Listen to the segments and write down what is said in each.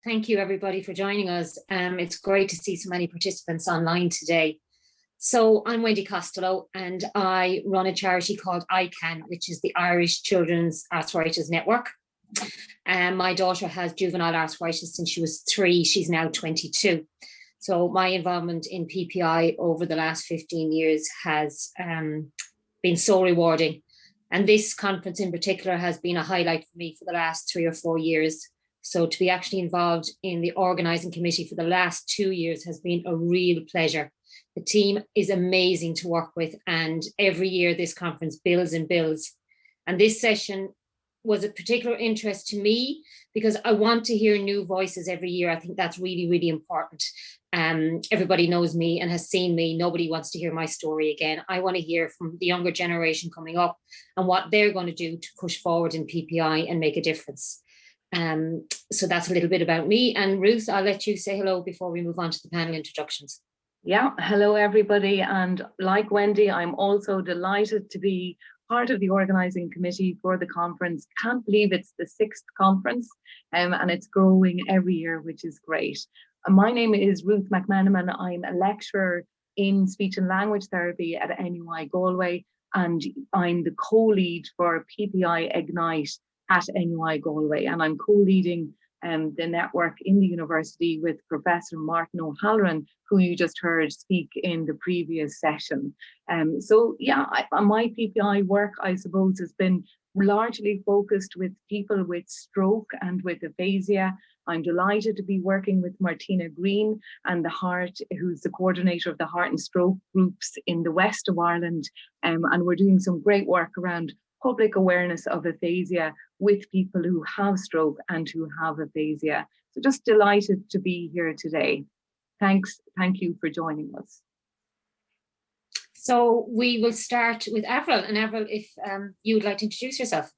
Thank you, everybody, for joining us. It's great to see so many participants online today. So I'm Wendy Costello, and I run a charity called ICAN, which is the Irish Children's Arthritis Network. My daughter has juvenile arthritis since she was 3. She's now 22. So my involvement in PPI over the last 15 years has been so rewarding. And this conference in particular has been a highlight for me for the last 3 or 4 years. So to be actually involved in the organising committee for the last 2 years has been a real pleasure. The team is amazing to work with, and every year this conference builds and builds. And this session was of particular interest to me because I want to hear new voices every year. I think that's really, really important. Everybody knows me and has seen me. Nobody wants to hear my story again. I want to hear from the younger generation coming up and what they're going to do to push forward in PPI and make a difference. So that's a little bit about me. And Ruth, I'll let you say hello before we move on to the panel introductions. Yeah, hello everybody. And like Wendy, I'm also delighted to be part of the organising committee for the conference. Can't believe it's the 6th conference and it's growing every year, which is great. My name is Ruth McMenamin. I'm a lecturer in speech and language therapy at NUI Galway, and I'm the co-lead for PPI Ignite at NUI Galway, and I'm co-leading the network in the university with Professor Martin O'Halloran, who you just heard speak in the previous session. So yeah, my PPI work, I suppose, has been largely focused with people with stroke and with aphasia. I'm delighted to be working with Martina Green and the Heart, who's the coordinator of the Heart and Stroke groups in the west of Ireland. And we're doing some great work around public awareness of aphasia with people who have stroke and who have aphasia. So just delighted to be here today. Thank you for joining us. So we will start with Avril. And Avril, if you would like to introduce yourself.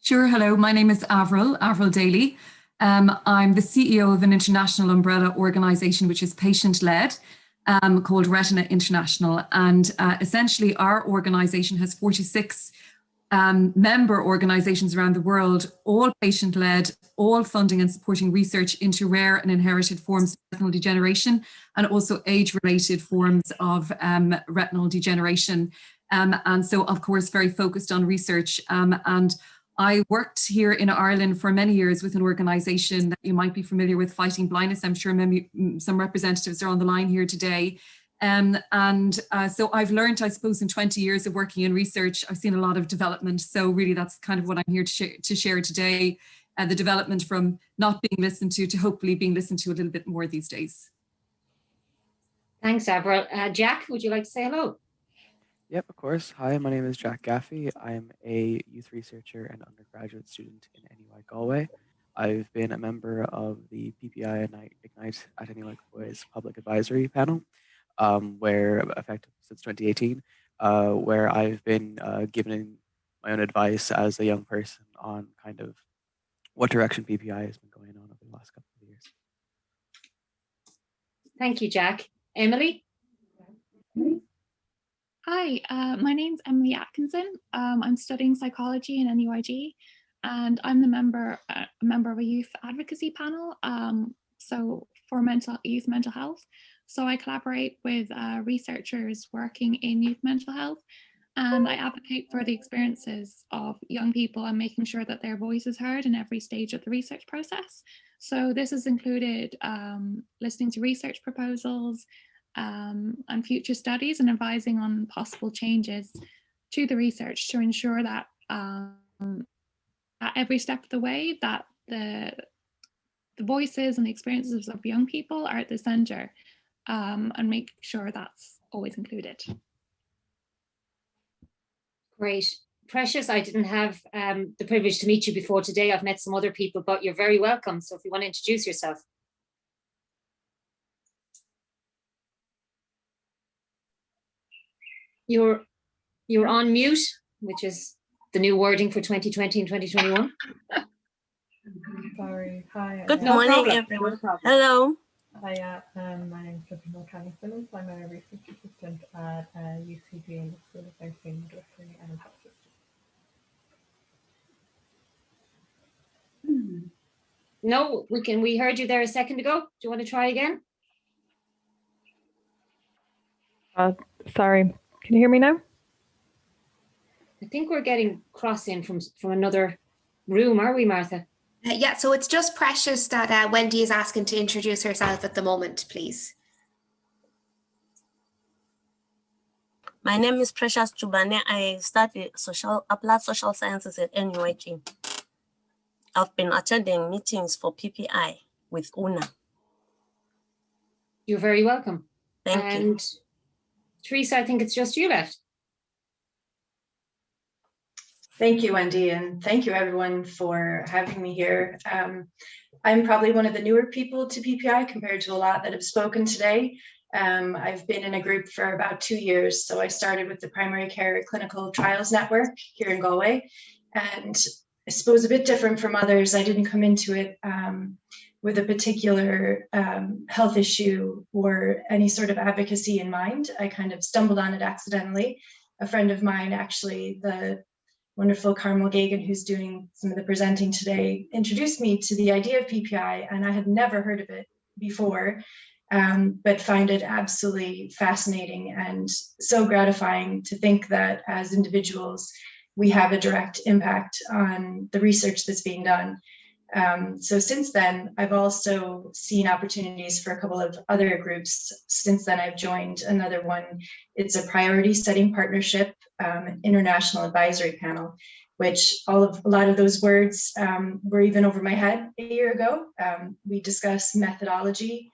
Sure, hello, my name is Avril Daly. I'm the CEO of an international umbrella organisation which is patient-led, called Retina International. And essentially our organisation has 46 member organisations around the world, all patient-led, all funding and supporting research into rare and inherited forms of retinal degeneration and also age-related forms of retinal degeneration. And so, of course, very focused on research. And I worked here in Ireland for many years with an organisation that you might be familiar with, Fighting Blindness. I'm sure maybe some representatives are on the line here today. So I've learned, I suppose, in 20 years of working in research, I've seen a lot of development. So really that's kind of what I'm here to share today, the development from not being listened to hopefully being listened to a little bit more these days. Thanks, Avril. Jack, would you like to say hello? Yep, of course. Hi, my name is Jack Gaffey. I'm a youth researcher and undergraduate student in NUI Galway. I've been a member of the PPI Ignite at NUI Galway's public advisory panel, where effective since 2018, where I've been given my own advice as a young person on kind of what direction PPI has been going on over the last couple of years. Thank you, Jack. Emily? Hi, my name's Emily Atkinson. I'm studying psychology in NUIG, and I'm a member of a youth advocacy panel. So for youth mental health. So I collaborate with researchers working in youth mental health, and I advocate for the experiences of young people and making sure that their voice is heard in every stage of the research process. So this has included listening to research proposals, and future studies and advising on possible changes to the research to ensure that at every step of the way that the voices and the experiences of young people are at the centre, and make sure that's always included. Great. Precious, I didn't have the privilege to meet you before today. I've met some other people, but you're very welcome. So if you want to introduce yourself. You're on mute, which is the new wording for 2020 and 2021. Sorry. Hi. Good morning, everyone. Hello. Hi, my name is Tiffany Mulcahy-Simmons. I'm a research assistant at UCD in the School of Nursing, Midwifery and Health System. No, we heard you there a second ago. Do you want to try again? Sorry, can you hear me now? I think we're getting cross in from another room, are we, Martha? Yeah, so it's just Precious that Wendy is asking to introduce herself at the moment, please. My name is Precious Chubane. I study applied social sciences at NUIG. I've been attending meetings for PPI with Una. You're very welcome. Thank you. And Teresa, I think it's just you left. Thank you, Wendy, and thank you everyone for having me here. I'm probably one of the newer people to PPI compared to a lot that have spoken today. I've been in a group for about 2 years. So I started with the Primary Care Clinical Trials Network here in Galway. And I suppose a bit different from others, I didn't come into it with a particular health issue or any sort of advocacy in mind. I kind of stumbled on it accidentally. A friend of mine, actually, the wonderful Carmel Gagan, who's doing some of the presenting today, introduced me to the idea of PPI, and I had never heard of it before, but find it absolutely fascinating and so gratifying to think that as individuals, we have a direct impact on the research that's being done. So since then, I've also seen opportunities for a couple of other groups. Since then, I've joined another one. It's a priority setting partnership, international advisory panel, which a lot of those words were even over my head a year ago. We discuss methodology,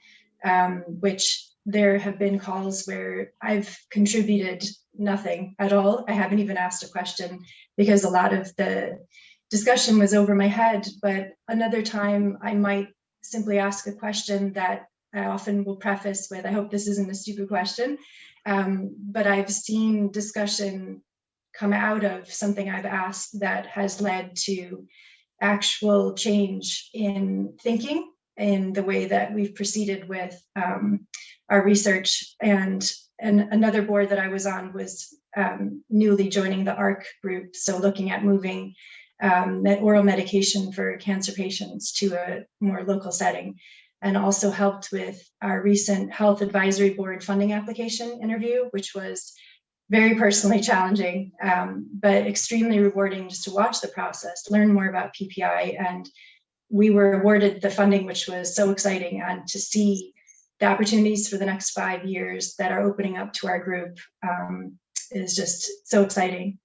which there have been calls where I've contributed nothing at all. I haven't even asked a question because a lot of the discussion was over my head, but another time I might simply ask a question that I often will preface with, I hope this isn't a stupid question, but I've seen discussion come out of something I've asked that has led to actual change in thinking in the way that we've proceeded with our research. And another board that I was on was newly joining the ARC group, so looking at moving oral medication for cancer patients to a more local setting, and also helped with our recent health advisory board funding application interview, which was very personally challenging, but extremely rewarding just to watch the process, learn more about PPI. And we were awarded the funding, which was so exciting, and to see the opportunities for the next 5 years that are opening up to our group is just so exciting.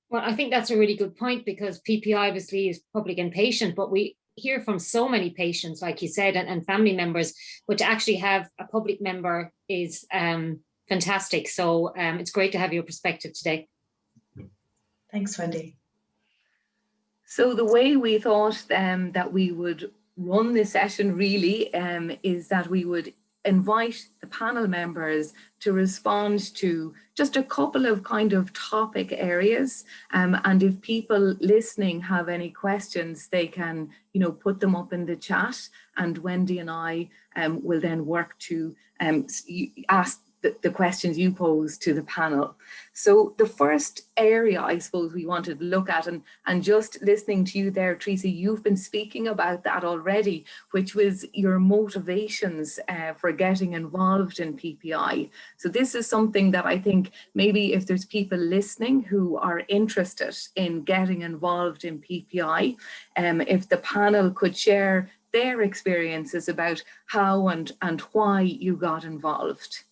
Well, I think that's a really good point, because PPI obviously is public and patient, but we hear from so many patients, like you said, and family members, but to actually have a public member is fantastic. So it's great to have your perspective today. Thanks, Wendy. So the way we thought that we would run this session really is that we would invite the panel members to respond to just a couple of kind of topic areas, and if people listening have any questions, they can, you know, put them up in the chat, and Wendy and I will then work to ask the questions you pose to the panel. So the first area I suppose we wanted to look at, and just listening to you there, Teresa, you've been speaking about that already, which was your motivations for getting involved in PPI. So this is something that I think maybe if there's people listening who are interested in getting involved in PPI, if the panel could share their experiences about how and why you got involved.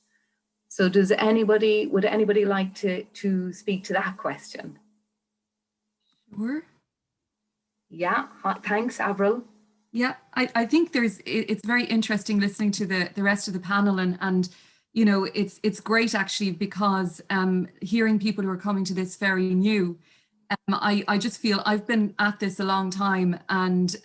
So would anybody like to speak to that question? Sure. Yeah, thanks, Avril. Yeah, I think it's very interesting listening to the rest of the panel, and you know, it's great actually, because hearing people who are coming to this very new, I just feel I've been at this a long time, and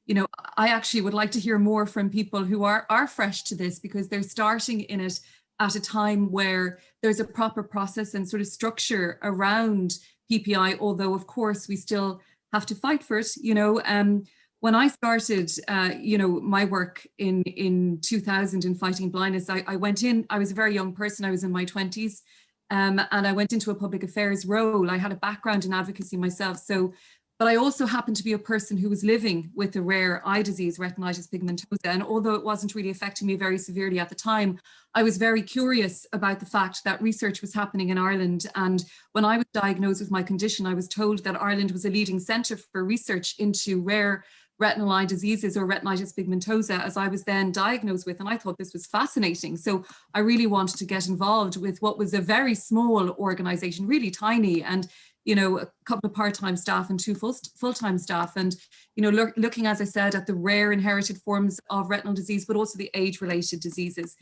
you know, I actually would like to hear more from people who are fresh to this, because they're starting in it at a time where there's a proper process and sort of structure around PPI, although of course we still have to fight for it. You know, when I started, you know, my work in 2000 in fighting blindness, I went in, I was a very young person, I was in my 20s, and I went into a public affairs role. I had a background in advocacy myself. So But I also happened to be a person who was living with a rare eye disease, retinitis pigmentosa. And although it wasn't really affecting me very severely at the time, I was very curious about the fact that research was happening in Ireland. And when I was diagnosed with my condition, I was told that Ireland was a leading centre for research into rare retinal eye diseases or retinitis pigmentosa, as I was then diagnosed with. And I thought this was fascinating. So I really wanted to get involved with what was a very small organisation, really tiny, and a couple of part-time staff and 2 full-time staff. And, looking, as I said, at the rare inherited forms of retinal disease, but also the age-related diseases.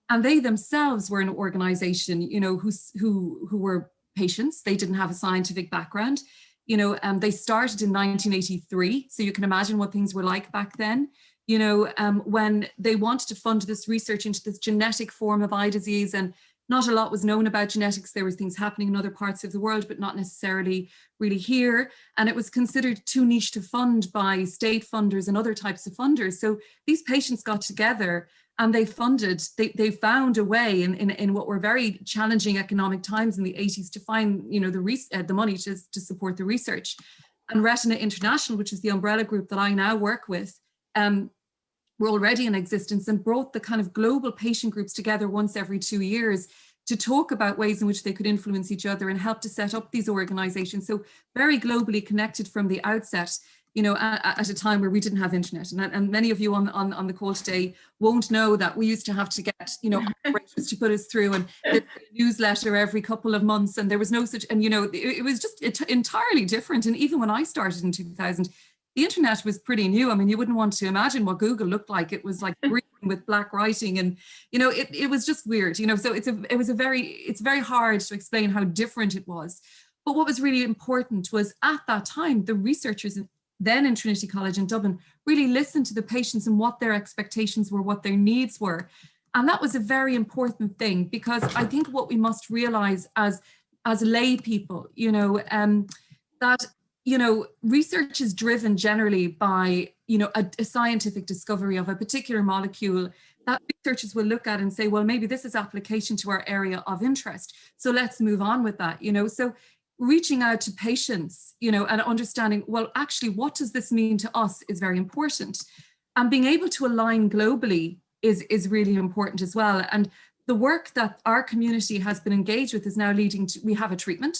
And they themselves were an organization, who were patients. They didn't have a scientific background. They started in 1983. So you can imagine what things were like back then. When they wanted to fund this research into this genetic form of eye disease, and not a lot was known about genetics. There was things happening in other parts of the world, but not necessarily really here. And it was considered too niche to fund by state funders and other types of funders. So these patients got together and they found a way in what were very challenging economic times in the 80s to find, the money to support the research. And Retina International, which is the umbrella group that I now work with, were already in existence and brought the kind of global patient groups together once every 2 years to talk about ways in which they could influence each other and help to set up these organizations. So very globally connected from the outset, at a time where we didn't have internet. And many of you on the call today won't know that we used to have to get, operators to put us through and the newsletter every couple of months. And there was no such, and, it was just entirely different. And even when I started in 2000, the internet was pretty new. I mean, you wouldn't want to imagine what Google looked like. It was like green with black writing, and it was just weird. So it's very hard to explain how different it was. But what was really important was at that time, the researchers then in Trinity College in Dublin really listened to the patients and what their expectations were, what their needs were, and that was a very important thing, because I think what we must realize as lay people, that research is driven generally by, a scientific discovery of a particular molecule that researchers will look at and say, well, maybe this is application to our area of interest. So let's move on with that, So reaching out to patients, and understanding, well, actually, what does this mean to us is very important. And being able to align globally is really important as well. And the work that our community has been engaged with is now leading to, we have a treatment,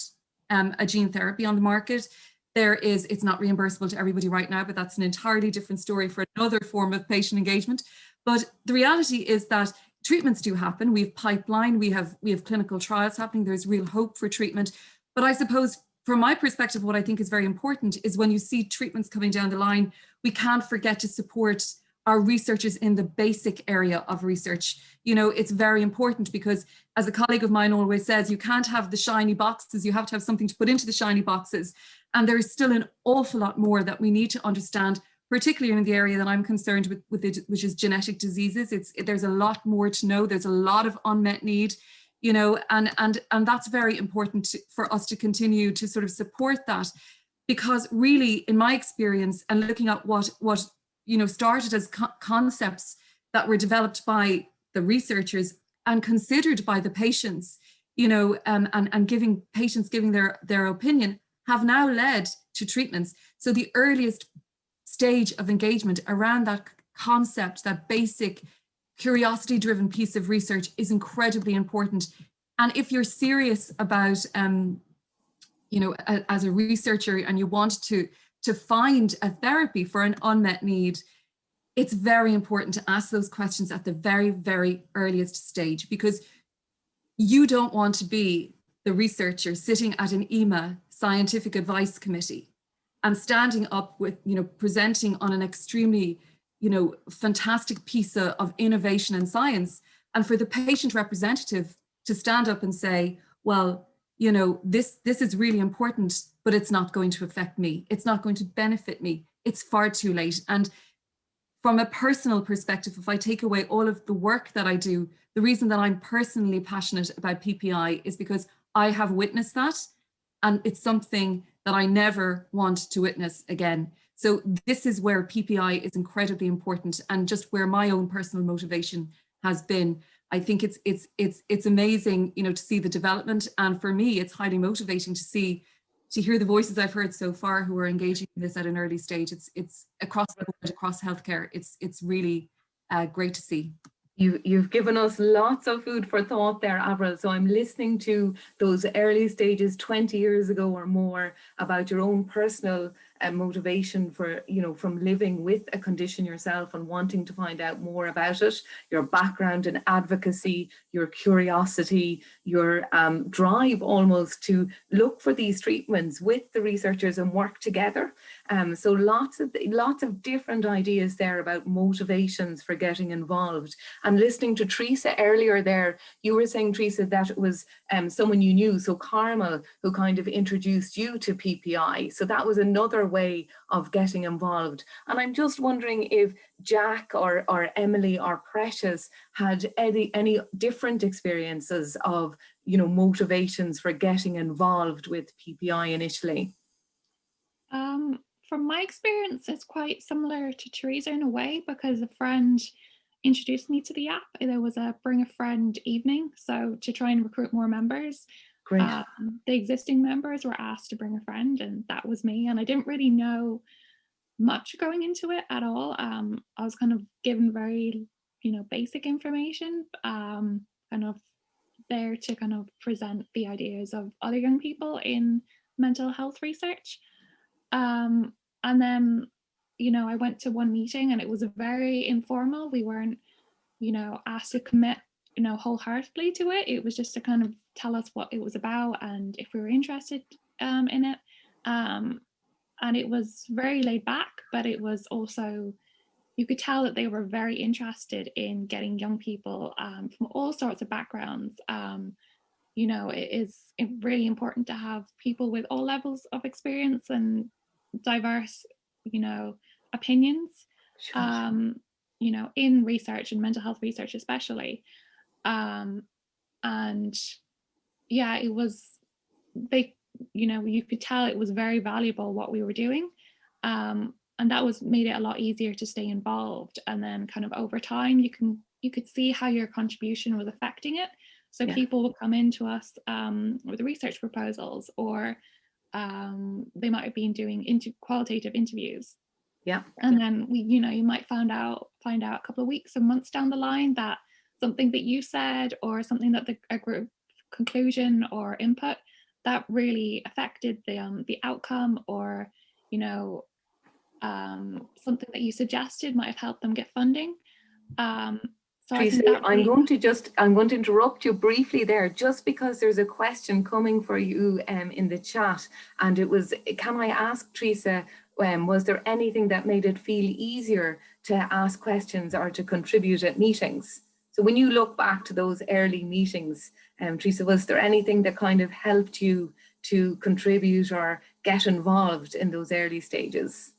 a gene therapy on the market. It's not reimbursable to everybody right now, but that's an entirely different story for another form of patient engagement. But the reality is that treatments do happen. We have pipeline, we have clinical trials happening. There's real hope for treatment. But I suppose from my perspective, what I think is very important is when you see treatments coming down the line, we can't forget to support our researchers in the basic area of research. It's very important, because as a colleague of mine always says, you can't have the shiny boxes, you have to have something to put into the shiny boxes. And there is still an awful lot more that we need to understand, particularly in the area that I'm concerned with it, which is genetic diseases. There's a lot more to know. There's a lot of unmet need, and that's very important for us to continue to sort of support that, because really, in my experience, and looking at what started as concepts that were developed by the researchers and considered by the patients, and giving their opinion, have now led to treatments. So the earliest stage of engagement around that concept, that basic curiosity-driven piece of research, is incredibly important. And if you're serious about, as a researcher, and you want to find a therapy for an unmet need, it's very important to ask those questions at the very, very earliest stage, because you don't want to be the researcher sitting at an EMA scientific advice committee and standing up with, presenting on an extremely, fantastic piece of innovation and science, and for the patient representative to stand up and say, well, this is really important, but it's not going to affect me. It's not going to benefit me. It's far too late. And from a personal perspective, if I take away all of the work that I do, the reason that I'm personally passionate about PPI is because I have witnessed that, and it's something that I never want to witness again. So this is where PPI is incredibly important, and just where my own personal motivation has been. I think it's amazing, to see the development, and for me, it's highly motivating to see to hear the voices I've heard so far who are engaging in this at an early stage. It's across the board, across healthcare. It's really great to see. You've given us lots of food for thought there, Avril. So I'm listening to those early stages 20 years ago or more about your own personal motivation for, from living with a condition yourself and wanting to find out more about it, your background in advocacy, your curiosity, your drive almost to look for these treatments with the researchers and work together. So lots of different ideas there about motivations for getting involved. And listening to Teresa earlier there, you were saying, Teresa, that it was someone you knew, so Carmel, who kind of introduced you to PPI. So that was another way of getting involved. And I'm just wondering if Jack or Emily or Precious had any different experiences of, motivations for getting involved with PPI initially. From my experience, it's quite similar to Teresa in a way, because a friend introduced me to the app. There was a bring a friend evening, so to try and recruit more members. Great. The existing members were asked to bring a friend, and that was me. And I didn't really know much going into it at all. I was kind of given very, basic information, kind of there to kind of present the ideas of other young people in mental health research. And then, I went to one meeting and it was very informal. We weren't, asked to commit, wholeheartedly to it. It was just to kind of tell us what it was about and if we were interested in it. And it was very laid back, but it was also, you could tell that they were very interested in getting young people from all sorts of backgrounds. It is really important to have people with all levels of experience and diverse, opinions, in research and mental health research especially. And yeah, it was, you could tell it was very valuable what we were doing. And that made it a lot easier to stay involved. And then kind of over time, you could see how your contribution was affecting it. So people would come into us with research proposals, or they might have been doing qualitative interviews. Yeah. And then you might find out a couple of weeks or months down the line that something that you said, or something that a group conclusion or input that really affected the outcome, or something that you suggested might have helped them get funding. So Teresa, I'm going to interrupt you briefly there, just because there's a question coming for you in the chat, and it was, can I ask Teresa, was there anything that made it feel easier to ask questions or to contribute at meetings? So when you look back to those early meetings, Teresa, was there anything that kind of helped you to contribute or get involved in those early stages?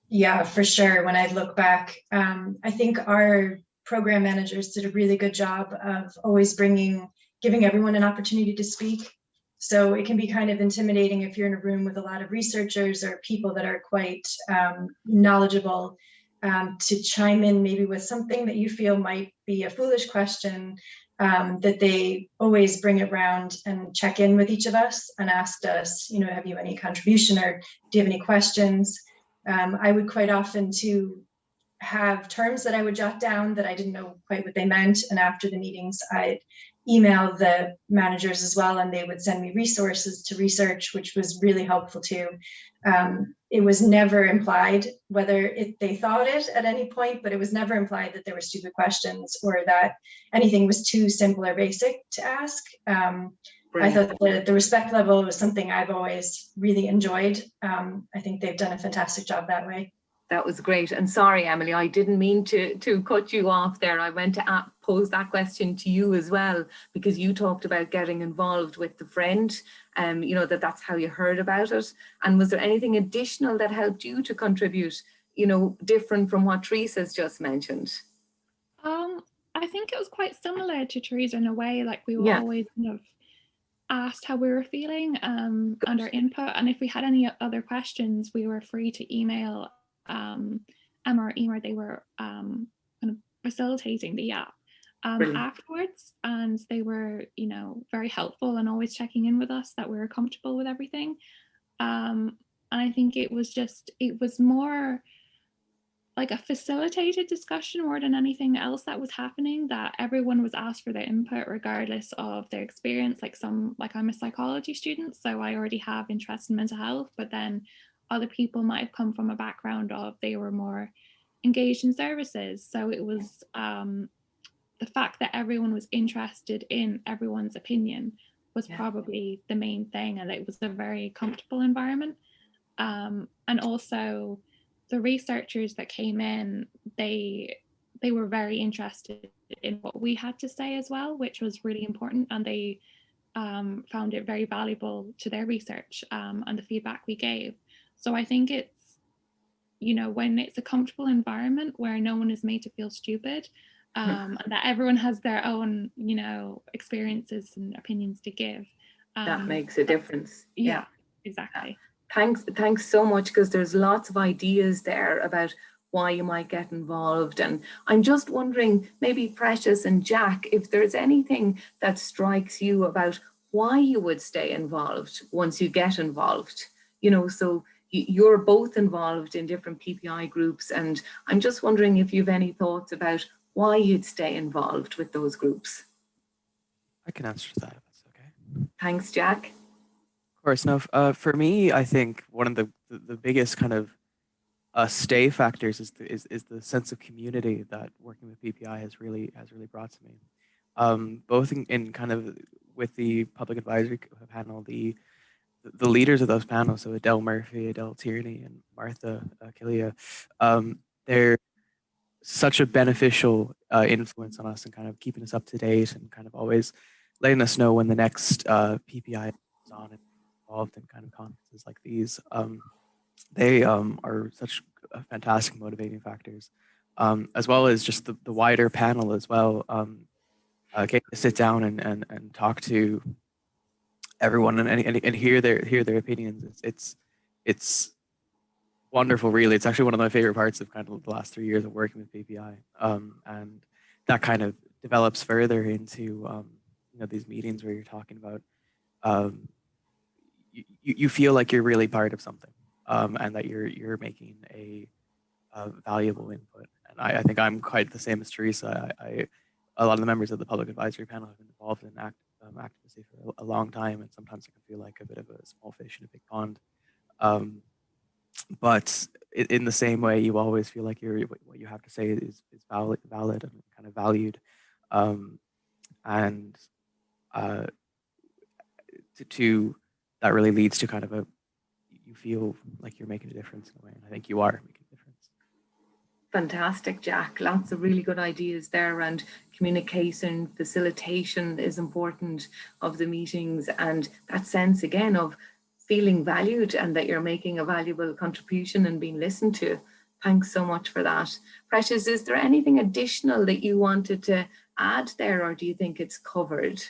Yeah, for sure. When I look back, I think our program managers did a really good job of always giving everyone an opportunity to speak. So it can be kind of intimidating if you're in a room with a lot of researchers or people that are quite knowledgeable, to chime in maybe with something that you feel might be a foolish question, that they always bring it around and check in with each of us and asked us, have you any contribution, or do you have any questions? I would quite often have terms that I would jot down that I didn't know quite what they meant. And after the meetings, I'd email the managers as well, and they would send me resources to research, which was really helpful too. It was never implied whether they thought it at any point, but it was never implied that there were stupid questions or that anything was too simple or basic to ask. I thought the respect level was something I've always really enjoyed. I think they've done a fantastic job that way. That was great. And sorry, Emily, I didn't mean to cut you off there. I went to pose that question to you as well, because you talked about getting involved with the friend, that's how you heard about it. And was there anything additional that helped you to contribute, different from what Teresa's just mentioned? I think it was quite similar to Teresa in a way, like we were always kind of asked how we were feeling and our input. And if we had any other questions, we were free to email Emma or Emer. They were kind of facilitating the app afterwards, and they were very helpful and always checking in with us that we were comfortable with everything. And I think it was more like a facilitated discussion more than anything else that was happening, that everyone was asked for their input regardless of their experience. Like I'm a psychology student, so I already have interest in mental health, but then other people might have come from a background of they were more engaged in services. So it was the fact that everyone was interested in everyone's opinion was probably the main thing, and it was a very comfortable environment. And also the researchers that came in, they were very interested in what we had to say as well, which was really important, and they found it very valuable to their research and the feedback we gave. So I think it's, when it's a comfortable environment where no one is made to feel stupid, and that everyone has their own, experiences and opinions to give. That makes a difference. Yeah, exactly. Thanks so much, because there's lots of ideas there about why you might get involved. And I'm just wondering, maybe Precious and Jack, if there's anything that strikes you about why you would stay involved once you get involved. So you're both involved in different PPI groups, and I'm just wondering if you've any thoughts about why you'd stay involved with those groups. I can answer that if that's okay. Thanks, Jack. Of course. No, for me, I think one of the biggest kind of stay factors is the sense of community that working with PPI has really brought to me. Both in kind of with the public advisory panel, the leaders of those panels, so Adele Murphy, Adele Tierney, and Martha Killia, they're such a beneficial influence on us and kind of keeping us up to date and kind of always letting us know when the next PPI is on and involved in kind of conferences like these. They are such fantastic motivating factors, as well as just the wider panel as well. Getting to sit down and talk to everyone and hear their opinions. It's wonderful, really. It's actually one of my favorite parts of kind of the last 3 years of working with PPI, and that kind of develops further into these meetings where you're talking about you feel like you're really part of something, and that you're making a valuable input. And I think I'm quite the same as Teresa. A lot of the members of the public advisory panel have been involved in activism for a long time, and sometimes it can feel like a bit of a small fish in a big pond. But in the same way, you always feel like what you have to say is valid and kind of valued, and to that really leads to kind of you feel like you're making a difference in a way, and I think you are making a difference. Fantastic, Jack. Lots of really good ideas there, and communication, facilitation is important of the meetings, and that sense again of feeling valued and that you're making a valuable contribution and being listened to. Thanks so much for that. Precious, is there anything additional that you wanted to add there, or do you think it's covered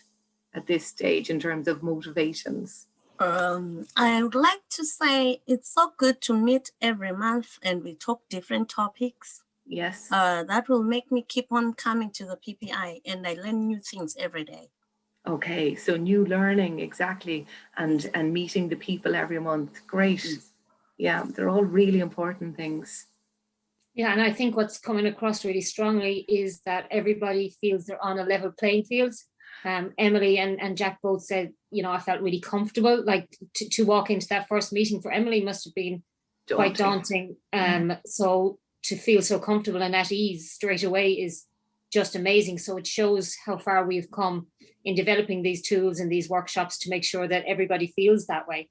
at this stage in terms of motivations? I would like to say it's so good to meet every month and we talk different topics. Yes. That will make me keep on coming to the PPI, and I learn new things every day. Okay, so new learning, exactly, and meeting the people every month. Great. Yeah, they're all really important things. Yeah, and I think what's coming across really strongly is that everybody feels they're on a level playing field. Emily and Jack both said, I felt really comfortable. Like to walk into that first meeting for Emily must have been quite daunting. So to feel so comfortable and at ease straight away is just amazing. So it shows how far we've come in developing these tools and these workshops to make sure that everybody feels that way.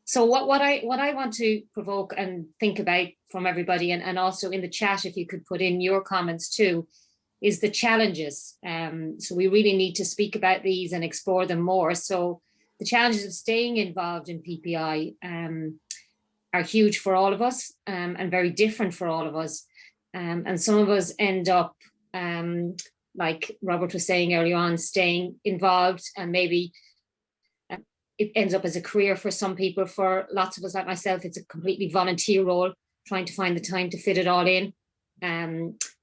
So what I want to provoke and think about from everybody, and also in the chat, if you could put in your comments too, is the challenges. So we really need to speak about these and explore them more. So the challenges of staying involved in PPI are huge for all of us, and very different for all of us. And some of us end up, like Robert was saying earlier on, staying involved, and maybe it ends up as a career for some people. For lots of us, like myself, it's a completely volunteer role, trying to find the time to fit it all in.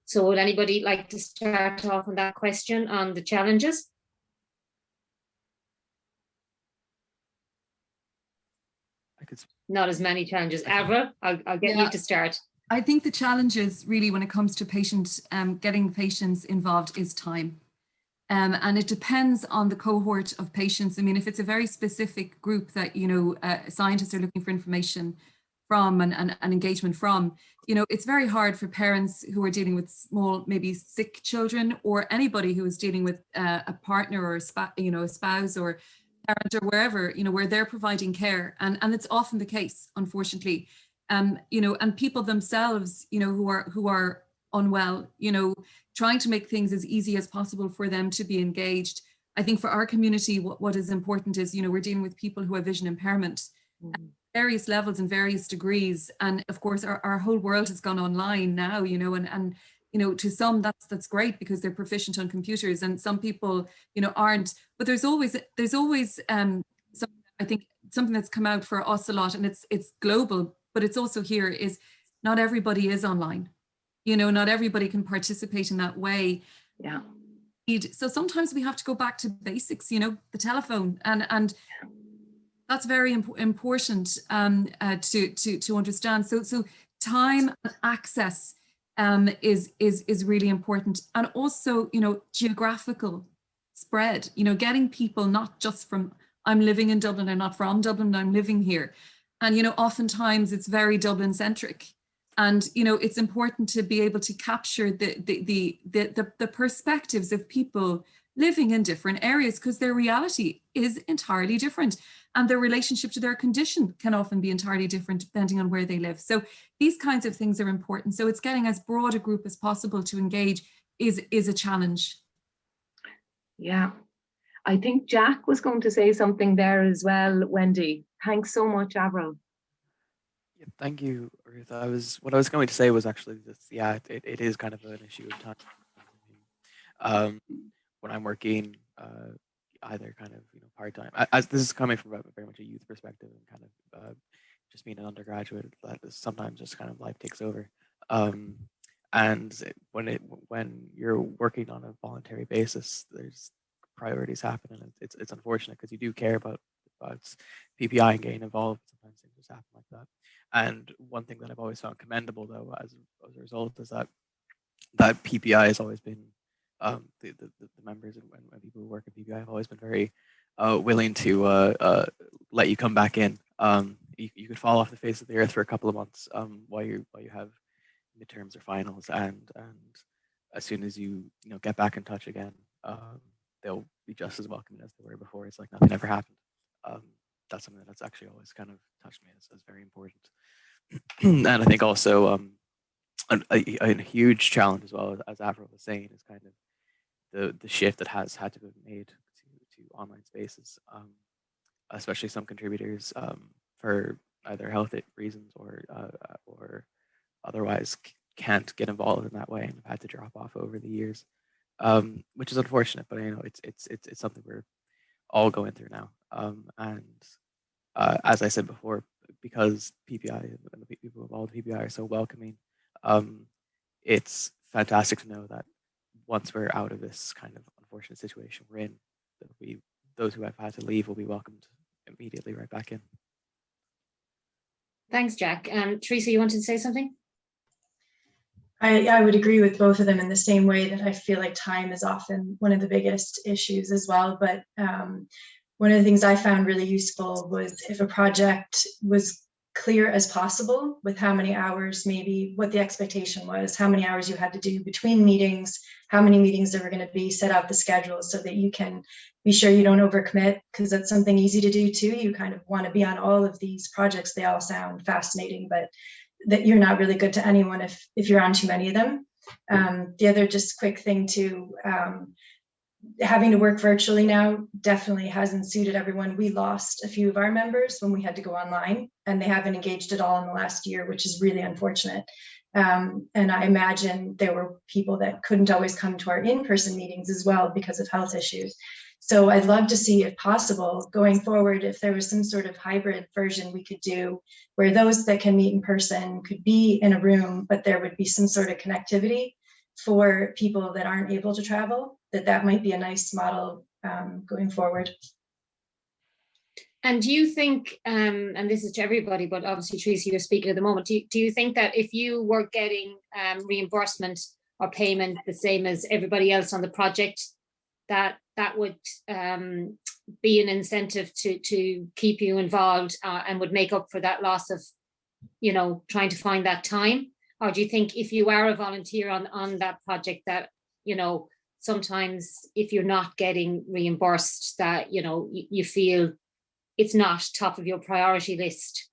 So would anybody like to start off on that question on the challenges? I could not as many challenges. Avril, I'll get Yeah. you to start. I think the challenge is really when it comes to getting patients involved is time. And it depends on the cohort of patients. I mean, if it's a very specific group that, scientists are looking for information from and engagement from, it's very hard for parents who are dealing with small, maybe sick children, or anybody who is dealing with a partner or a spouse or parent or wherever, where they're providing care. And it's often the case, unfortunately. And people themselves, who are unwell, trying to make things as easy as possible for them to be engaged. I think for our community, what is important is, we're dealing with people who have vision impairment at various levels and various degrees. And of course, our whole world has gone online now, and to some that's great because they're proficient on computers, and some people, aren't. But there's always I think something that's come out for us a lot, and it's global, but it's also here, is not everybody is online. Not everybody can participate in that way. Yeah. So sometimes we have to go back to basics, the telephone, and that's very important to understand. So time and access is really important, and also geographical spread. Getting people not just from I'm living in Dublin, or not from Dublin, I'm living here, and oftentimes it's very Dublin centric. And it's important to be able to capture the perspectives of people living in different areas, because their reality is entirely different, and their relationship to their condition can often be entirely different depending on where they live. So these kinds of things are important. So it's getting as broad a group as possible to engage is a challenge. Yeah, I think Jack was going to say something there as well, Wendy. Thanks so much, Avril. Yeah, thank you, Ruth. What I was going to say was actually just, it is kind of an issue of time. When I'm working, either kind of part-time, as this is coming from very much a youth perspective, and kind of just being an undergraduate, that is sometimes just kind of life takes over. And when you're working on a voluntary basis, there's priorities happen, and it's unfortunate because you do care about PPI and getting involved. Sometimes things just happen like that. And one thing that I've always found commendable, though, as a result, is that PPI has always been the members and people who work at PPI have always been very willing to let you come back in. You could fall off the face of the earth for a couple of months while you have midterms or finals, and as soon as you get back in touch again, they'll be just as welcoming as they were before. It's like nothing ever happened. That's something that's actually always kind of touched me as very important. And I think also a huge challenge as well, as Avril was saying, is kind of the shift that has had to be made to online spaces, especially some contributors for either health reasons or otherwise can't get involved in that way and have had to drop off over the years, which is unfortunate. But it's something we're all going through now, and as I said before, because PPI and the people involved in PPI are so welcoming, it's fantastic to know that once we're out of this kind of unfortunate situation we're in, that those who have had to leave will be welcomed immediately right back in. Thanks, Jack. Teresa, you wanted to say something? I would agree with both of them in the same way that I feel like time is often one of the biggest issues as well. But one of the things I found really useful was if a project was clear as possible with how many hours, maybe what the expectation was, how many hours you had to do between meetings, how many meetings there were going to be, set out the schedule so that you can be sure you don't overcommit, because that's something easy to do too. You kind of want to be on all of these projects. They all sound fascinating, but that you're not really good to anyone if you're on too many of them. The other just quick thing too, having to work virtually now definitely hasn't suited everyone. We lost a few of our members when we had to go online, and they haven't engaged at all in the last year, which is really unfortunate. And I imagine there were people that couldn't always come to our in-person meetings as well because of health issues. So I'd love to see, if possible, going forward, if there was some sort of hybrid version we could do where those that can meet in person could be in a room, but there would be some sort of connectivity for people that aren't able to travel, that might be a nice model going forward. And do you think, and this is to everybody, but obviously Tracy, you're speaking at the moment, do you think that if you were getting reimbursement or payment the same as everybody else on the project, that would be an incentive to keep you involved and would make up for that loss of, you know, trying to find that time? Or do you think if you are a volunteer on that project that, you know, sometimes if you're not getting reimbursed, that, you know, you feel it's not top of your priority list?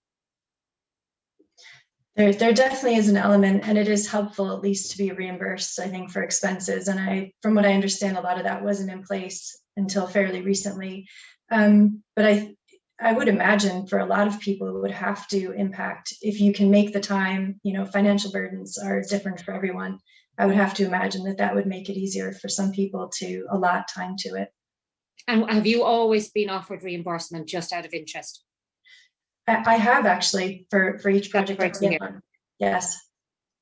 There definitely is an element, and it is helpful at least to be reimbursed, I think, for expenses. And from what I understand, a lot of that wasn't in place until fairly recently. But I would imagine for a lot of people, it would have to impact if you can make the time. You know, financial burdens are different for everyone. I would have to imagine that would make it easier for some people to allot time to it. And have you always been offered reimbursement just out of interest? I have actually for each project I've been on. Yes.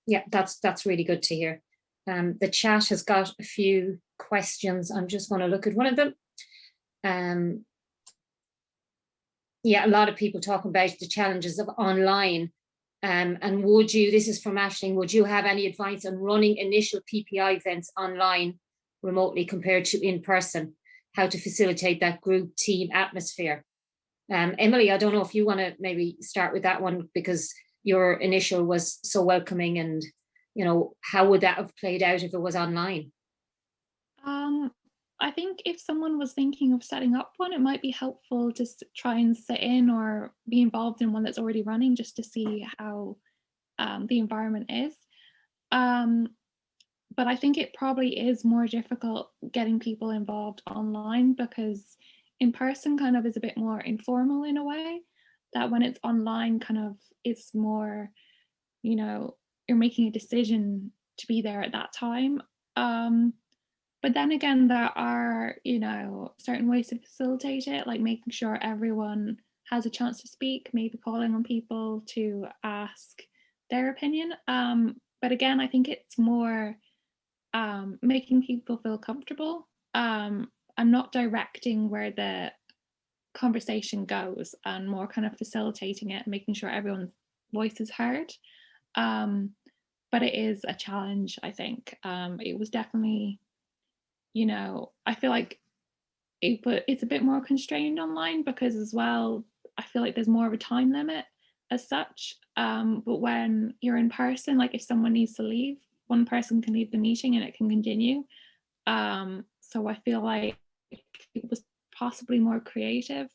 Yeah, that's really good to hear. The chat has got a few questions. I'm just going to look at one of them. Yeah, a lot of people talking about the challenges of online. And would you, this is from Aisling, would you have any advice on running initial PPI events online remotely compared to in person? How to facilitate that group team atmosphere? Emily, I don't know if you want to maybe start with that one, because your initial was so welcoming, and, you know, how would that have played out if it was online? I think if someone was thinking of setting up one, it might be helpful to try and sit in or be involved in one that's already running, just to see how the environment is. But I think it probably is more difficult getting people involved online, because in person kind of is a bit more informal in a way, that when it's online kind of it's more, you know, you're making a decision to be there at that time. But then again, there are, you know, certain ways to facilitate it, like making sure everyone has a chance to speak, maybe calling on people to ask their opinion. But again, I think it's more making people feel comfortable. I'm not directing where the conversation goes, and more kind of facilitating it, making sure everyone's voice is heard. But it is a challenge, I think. It was definitely, you know, I feel like it's a bit more constrained online, because as well, I feel like there's more of a time limit as such. But when you're in person, like if someone needs to leave, one person can leave the meeting and it can continue. So I feel like it was possibly more creative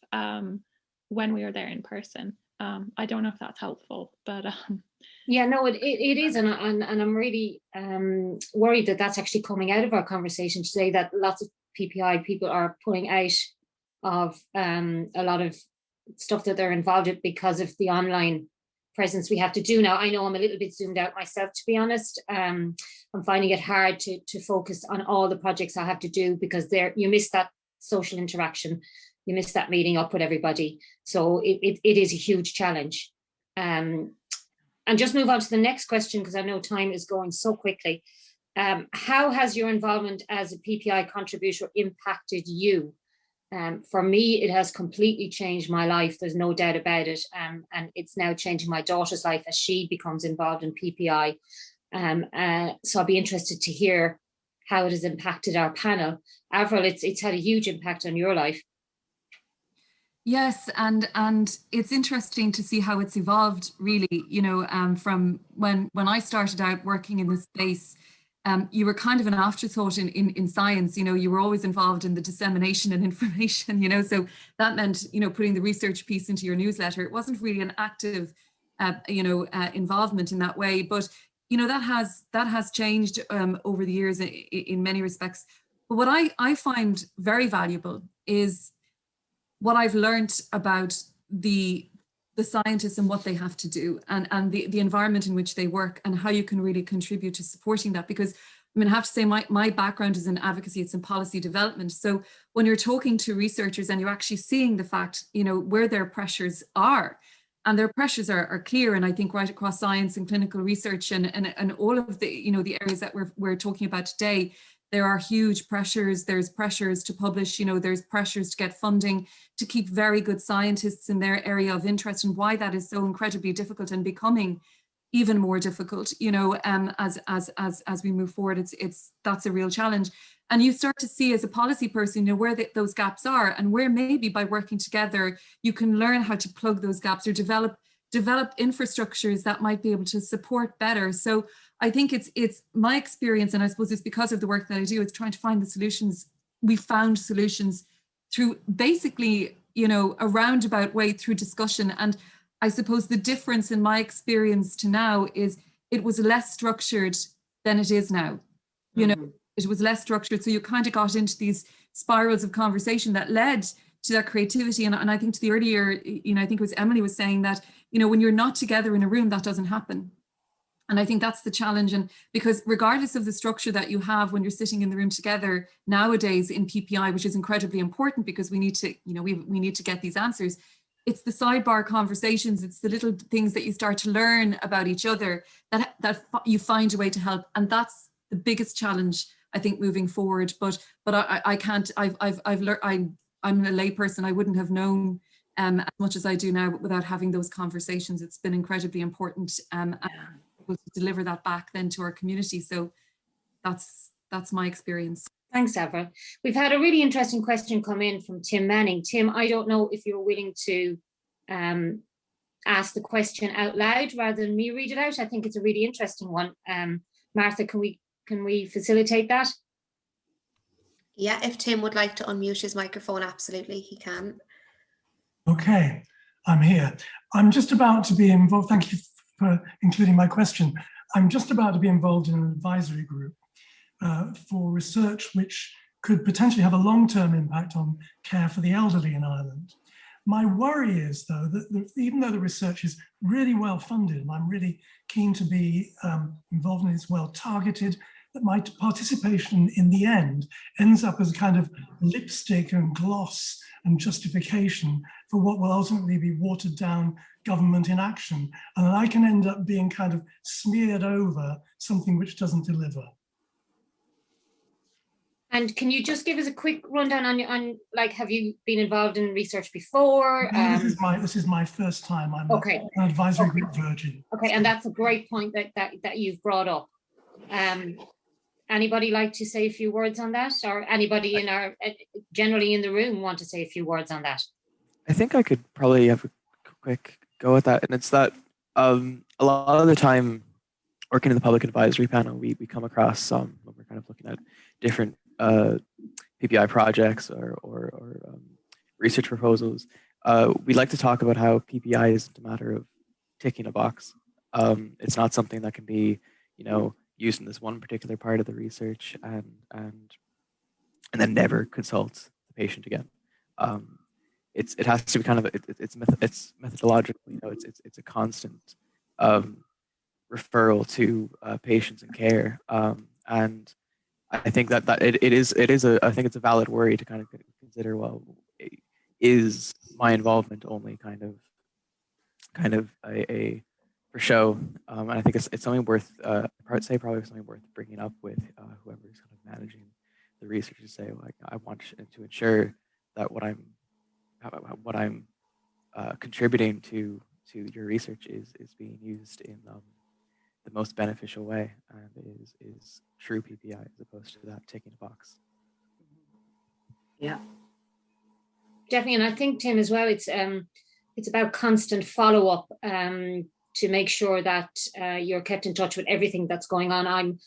when we were there in person. I don't know if that's helpful, but yeah, no, it is, and I'm really worried that that's actually coming out of our conversation today, that lots of PPI people are pulling out of a lot of stuff that they're involved in because of the online presence we have to do now. I know I'm a little bit zoomed out myself, to be honest. I'm finding it hard to focus on all the projects I have to do, because you miss that social interaction, you miss that meeting up with everybody. So it is a huge challenge. And just move on to the next question, because I know time is going so quickly. How has your involvement as a PPI contributor impacted you? For me, it has completely changed my life. There's no doubt about it. And it's now changing my daughter's life as she becomes involved in PPI. So I'll be interested to hear how it has impacted our panel. Avril, it's had a huge impact on your life. Yes, and it's interesting to see how it's evolved, really, you know, from when I started out working in this space. You were kind of an afterthought in science, you know, you were always involved in the dissemination and information, you know, so that meant, you know, putting the research piece into your newsletter. It wasn't really an active, involvement in that way. But, you know, that has changed over the years in many respects. But what I find very valuable is what I've learned about the scientists and what they have to do, and the environment in which they work, and how you can really contribute to supporting that. Because I mean, I have to say my background is in advocacy, it's in policy development. So when you're talking to researchers and you're actually seeing the fact, you know, where their pressures are, and their pressures are clear, and I think right across science and clinical research and all of the, you know, the areas that we're talking about today, there are huge pressures. There's pressures to publish, there's pressures to get funding, to keep very good scientists in their area of interest, and why that is so incredibly difficult and becoming even more difficult, as we move forward. That's a real challenge. And you start to see as a policy person, where those gaps are, and where maybe by working together, you can learn how to plug those gaps or develop infrastructures that might be able to support better. So I think it's my experience, and I suppose it's because of the work that I do, it's trying to find the solutions. We found solutions through basically, a roundabout way through discussion. And I suppose the difference in my experience to now is it was less structured than it is now. It was less structured. So you kind of got into these spirals of conversation that led to that creativity. And I think to the earlier, I think it was Emily was saying that, when you're not together in a room, that doesn't happen. And I think that's the challenge. And because regardless of the structure that you have when you're sitting in the room together nowadays in PPI, which is incredibly important because we need to, we need to get these answers. It's the sidebar conversations. It's the little things that you start to learn about each other that you find a way to help. And that's the biggest challenge, I think, moving forward. But I can't. I've learned. I'm a layperson. I wouldn't have known as much as I do now without having those conversations. It's been incredibly important. And to deliver that back then to our community. So that's my experience. Thanks, Avril. We've had a really interesting question come in from Tim Manning. Tim, I don't know if you're willing to ask the question out loud rather than me read it out. I think it's a really interesting one. Martha, can we facilitate that? Yeah, if Tim would like to unmute his microphone, absolutely, he can. Okay, I'm here. I'm just about to be involved. Thank you for including my question. I'm just about to be involved in an advisory group for research which could potentially have a long-term impact on care for the elderly in Ireland. My worry is, though, that even though the research is really well funded, and I'm really keen to be involved in it, it's well targeted, that my participation in the end ends up as a kind of lipstick and gloss and justification for what will ultimately be watered down government inaction. And then I can end up being kind of smeared over something which doesn't deliver. And can you just give us a quick rundown on like, have you been involved in research before? No, this is my first time. I'm okay. An advisory group virgin. Okay, and that's a great point that you've brought up. Anybody like to say a few words on that, or anybody in our generally in the room want to say a few words on that? I think I could probably have a quick go at that, and it's that a lot of the time working in the public advisory panel, we come across when we're kind of looking at different PPI projects or research proposals. We like to talk about how PPI isn't a matter of ticking a box. It's not something that can be, used in this one particular part of the research and then never consult the patient again. It has to be kind of it's methodological. It's a constant referral to patients and care, and I think that it is I think it's a valid worry to kind of consider. Well, is my involvement only kind of a for show? And I think it's something worth probably something worth bringing up with whoever's kind of managing the research to say, like, I want to ensure that what I'm contributing to your research is being used in the most beneficial way and is true PPI as opposed to that ticking a box. Yeah, definitely. And I think, Tim, as well, it's about constant follow-up to make sure that you're kept in touch with everything that's going on.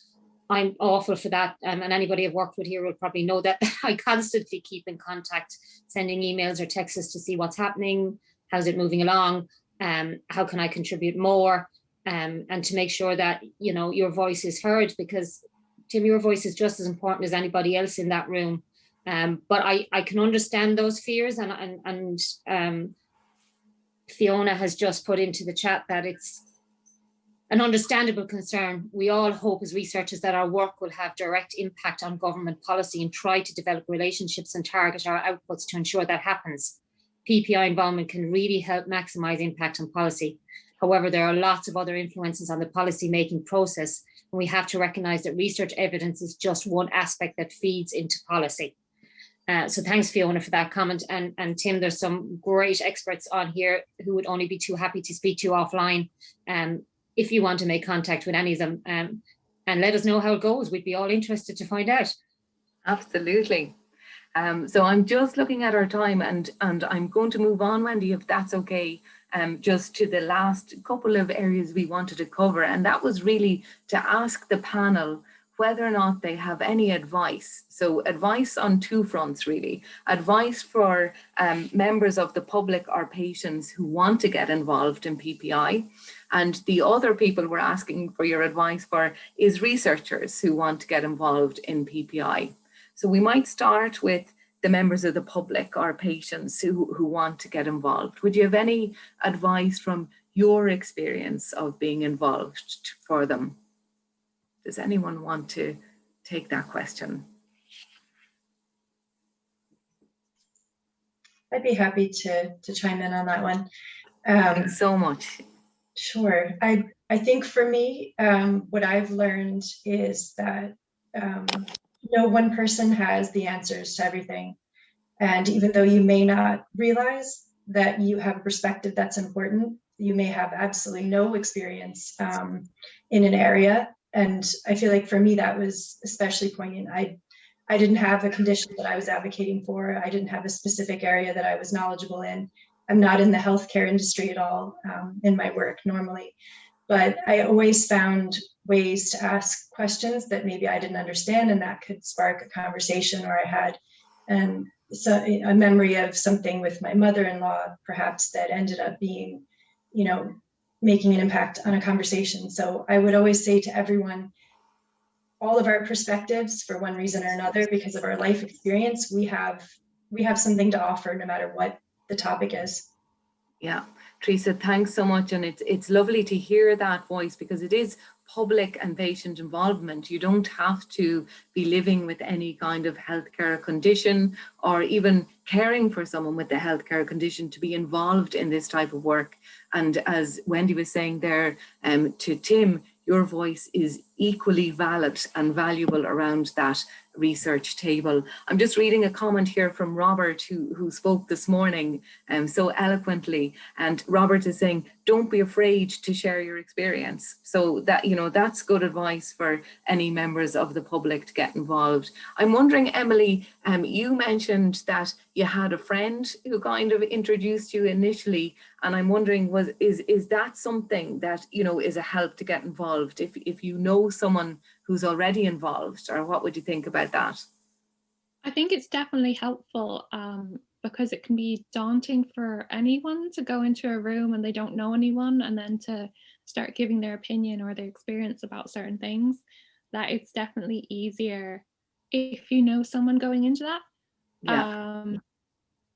I'm awful for that, and anybody I've worked with here will probably know that I constantly keep in contact, sending emails or texts to see what's happening, how's it moving along, how can I contribute more, and to make sure that your voice is heard, because Tim, your voice is just as important as anybody else in that room. But I can understand those fears, and Fiona has just put into the chat that it's an understandable concern. We all hope as researchers that our work will have direct impact on government policy and try to develop relationships and target our outputs to ensure that happens. PPI involvement can really help maximise impact on policy. However, there are lots of other influences on the policy-making process, and we have to recognise that research evidence is just one aspect that feeds into policy. So thanks, Fiona, for that comment. And Tim, there's some great experts on here who would only be too happy to speak to you offline if you want to make contact with any of them. And let us know how it goes. We'd be all interested to find out. Absolutely. So I'm just looking at our time, and I'm going to move on, Wendy, if that's okay, just to the last couple of areas we wanted to cover. And that was really to ask the panel whether or not they have any advice. So advice on two fronts, really. Advice for members of the public or patients who want to get involved in PPI. And the other people we're asking for your advice for is researchers who want to get involved in PPI. So we might start with the members of the public or patients who want to get involved. Would you have any advice from your experience of being involved for them? Does anyone want to take that question? I'd be happy to chime in on that one. Thanks so much. Sure. I think for me, what I've learned is that no one person has the answers to everything. And even though you may not realize that you have a perspective that's important, you may have absolutely no experience in an area. And I feel like for me, that was especially poignant. I didn't have a condition that I was advocating for. I didn't have a specific area that I was knowledgeable in. I'm not in the healthcare industry at all in my work normally, but I always found ways to ask questions that maybe I didn't understand, and that could spark a conversation. Or I had so a memory of something with my mother-in-law, perhaps, that ended up being, you know, making an impact on a conversation. So I would always say to everyone, all of our perspectives, for one reason or another, because of our life experience, we have something to offer no matter what the topic is. Yeah, Teresa, thanks so much. And it's lovely to hear that voice, because it is public and patient involvement. You don't have to be living with any kind of healthcare condition or even caring for someone with a healthcare condition to be involved in this type of work. And as Wendy was saying there to Tim, your voice is equally valid and valuable around that research table. I'm just reading a comment here from Robert, who spoke this morning so eloquently. And Robert is saying, don't be afraid to share your experience. So that, you know, that's good advice for any members of the public to get involved. I'm wondering, Emily, you mentioned that you had a friend who kind of introduced you initially, and I'm wondering, is that something that, you know, is a help to get involved if you know someone who's already involved, or what would you think about that? I think it's definitely helpful because it can be daunting for anyone to go into a room and they don't know anyone, and then to start giving their opinion or their experience about certain things. That it's definitely easier if you know someone going into that. Yeah.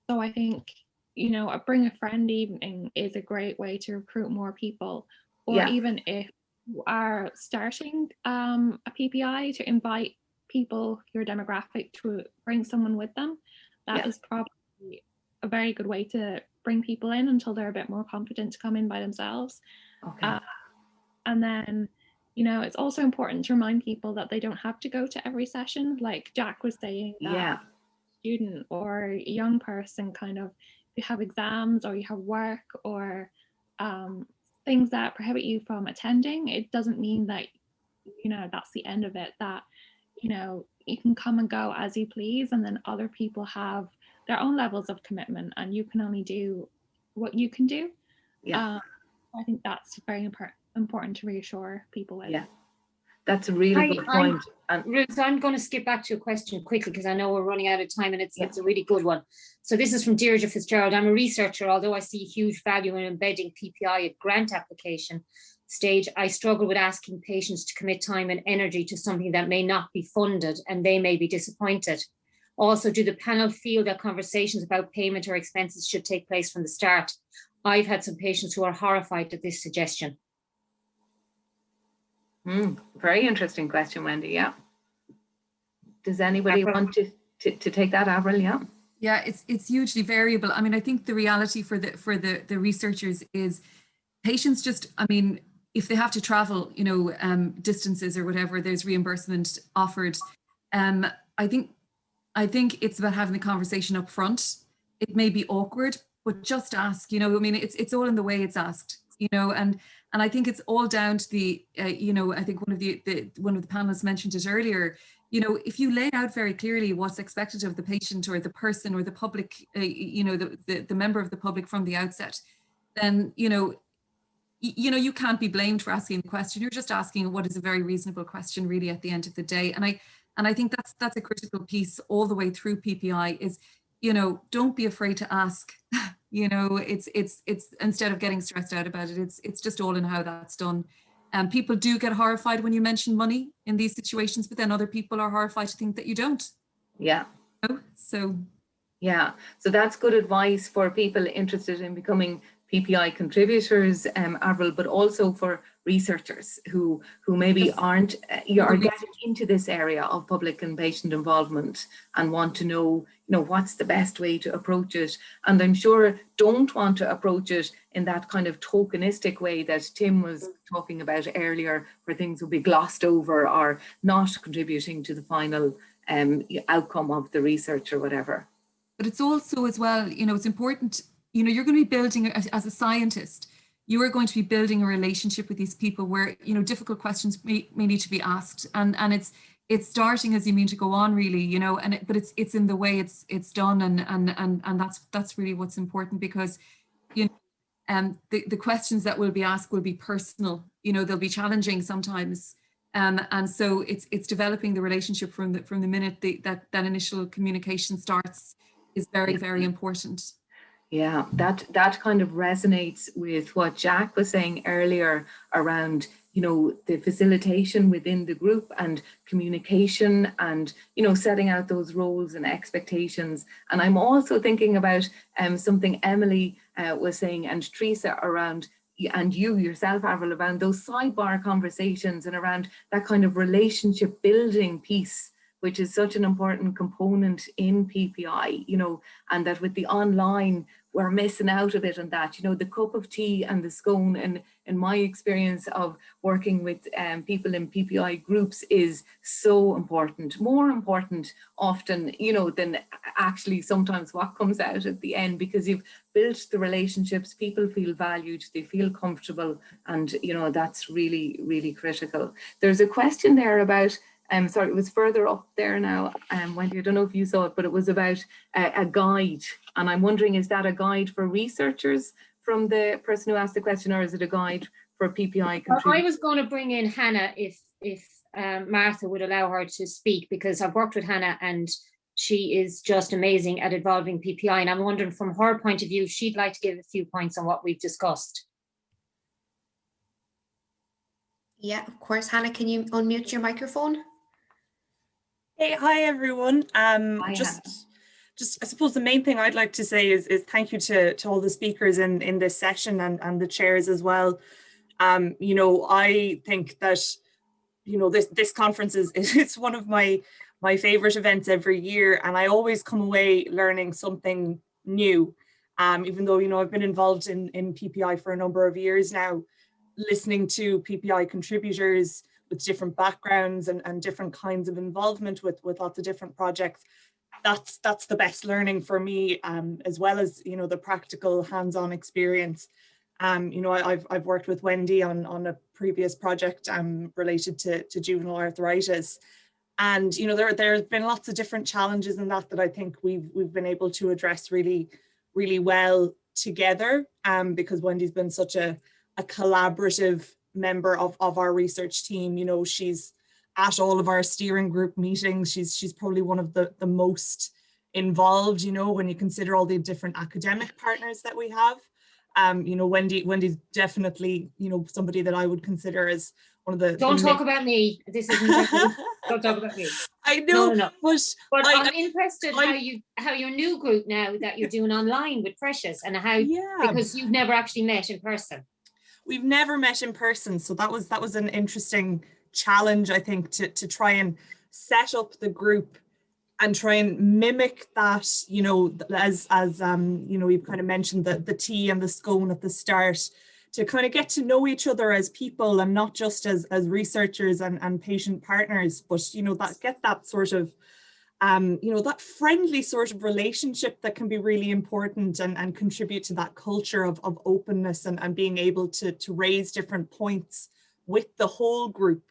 So I think, you know, a bring a friend evening is a great way to recruit more people, or even if you are starting a PPI, to invite people, your demographic, to bring someone with them. That is probably a very good way to bring people in until they're a bit more confident to come in by themselves. Okay. And then, you know, it's also important to remind people that they don't have to go to every session. Like Jack was saying, that student or young person, kind of, if you have exams or you have work or things that prohibit you from attending, it doesn't mean that, you know, that's the end of it. That, you know, you can come and go as you please, and then other people have their own levels of commitment, and you can only do what you can do. I think that's very important to reassure people with. Yeah, that's a really good point. Ruth, I'm going to skip back to a question quickly because I know we're running out of time, and it's a really good one. So this is from Deirdre Fitzgerald. I'm a researcher, although I see huge value in embedding PPI at grant application stage. I struggle with asking patients to commit time and energy to something that may not be funded, and they may be disappointed. Also, do the panel feel that conversations about payment or expenses should take place from the start? I've had some patients who are horrified at this suggestion. Very interesting question, Wendy. Yeah. Does anybody want to take that, Avril? Yeah. Yeah, it's hugely variable. I mean, I think the reality for the researchers is patients just, I mean, if they have to travel, you know, distances or whatever, there's reimbursement offered. I think it's about having the conversation up front. It may be awkward, but just ask, you know, I mean, it's all in the way it's asked, you know, and I think it's all down to the, you know, I think one of the panelists mentioned it earlier, you know, if you lay out very clearly what's expected of the patient or the person or the public, you know, the member of the public from the outset, then, you know, you can't be blamed for asking the question. You're just asking what is a very reasonable question really at the end of the day. And I think that's a critical piece all the way through PPI is, you know, don't be afraid to ask. You know, it's instead of getting stressed out about it, it's just all in how that's done. And people do get horrified when you mention money in these situations, but then other people are horrified to think that you don't. Yeah. You know? So yeah, so that's good advice for people interested in becoming PPI contributors, Avril, but also for researchers who maybe aren't, are getting into this area of public and patient involvement and want to know, you know, what's the best way to approach it. And I'm sure don't want to approach it in that kind of tokenistic way that Tim was talking about earlier, where things will be glossed over or not contributing to the final outcome of the research or whatever. But it's also as well, you know, it's important, you know, you're going to be building, as a scientist, you are going to be building a relationship with these people where, you know, difficult questions may need to be asked. And it's starting as you mean to go on really, you know, but it's in the way it's done. And that's really what's important, because, you know, the questions that will be asked will be personal, you know, they'll be challenging sometimes. And so it's developing the relationship from the minute that initial communication starts is very, very important. Yeah, that kind of resonates with what Jack was saying earlier around, you know, the facilitation within the group and communication and, you know, setting out those roles and expectations. And I'm also thinking about something Emily was saying and Teresa around, and you yourself, Avril, around those sidebar conversations and around that kind of relationship building piece, which is such an important component in PPI, you know, and that with the online, we're missing out of it, and that, you know, the cup of tea and the scone, and in my experience of working with people in PPI groups, is so important, more important often, you know, than actually sometimes what comes out at the end, because you've built the relationships, people feel valued, they feel comfortable, and, you know, that's really, really critical. There's a question there about, sorry, it was further up there now, Wendy, I don't know if you saw it, but it was about a guide. And I'm wondering, is that a guide for researchers from the person who asked the question, or is it a guide for PPI contributors? I was going to bring in Hannah if Martha would allow her to speak, because I've worked with Hannah and she is just amazing at involving PPI. And I'm wondering from her point of view, if she'd like to give a few points on what we've discussed. Yeah, of course. Hannah, can you unmute your microphone? Hey, hi everyone. Just I suppose the main thing I'd like to say is thank you to all the speakers in this session and the chairs as well. You know, I think that, you know, this conference it's one of my favorite events every year, and I always come away learning something new. Even though, you know, I've been involved in PPI for a number of years now, listening to PPI contributors with different backgrounds and different kinds of involvement with lots of different projects, that's the best learning for me, as well as, you know, the practical hands-on experience. You know, I've worked with Wendy on a previous project related to juvenile arthritis, and, you know, there's been lots of different challenges in that I think we've been able to address really, really well together, because Wendy's been such a collaborative member of our research team. You know, she's at all of our steering group meetings. She's probably one of the most involved, you know, when you consider all the different academic partners that we have. You know, Wendy's definitely, you know, somebody that I would consider as one of the— Don't talk about me. This isn't don't talk about me. I know, no. But I'm interested how your new group now that you're doing online with Precious, and how, because you've never actually met in person. We've never met in person, so that was an interesting challenge, I think, to try and set up the group and try and mimic that, you know, as you know, we've kind of mentioned the tea and the scone at the start, to kind of get to know each other as people and not just as researchers and patient partners, but, you know, that get that sort of, you know, that friendly sort of relationship that can be really important and contribute to that culture of openness and being able to raise different points with the whole group.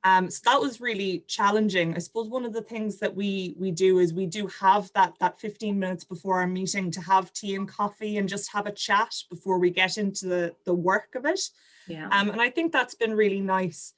So that was really challenging. I suppose one of the things that we do is we do have that 15 minutes before our meeting to have tea and coffee and just have a chat before we get into the work of it. Yeah. And I think that's been really nice.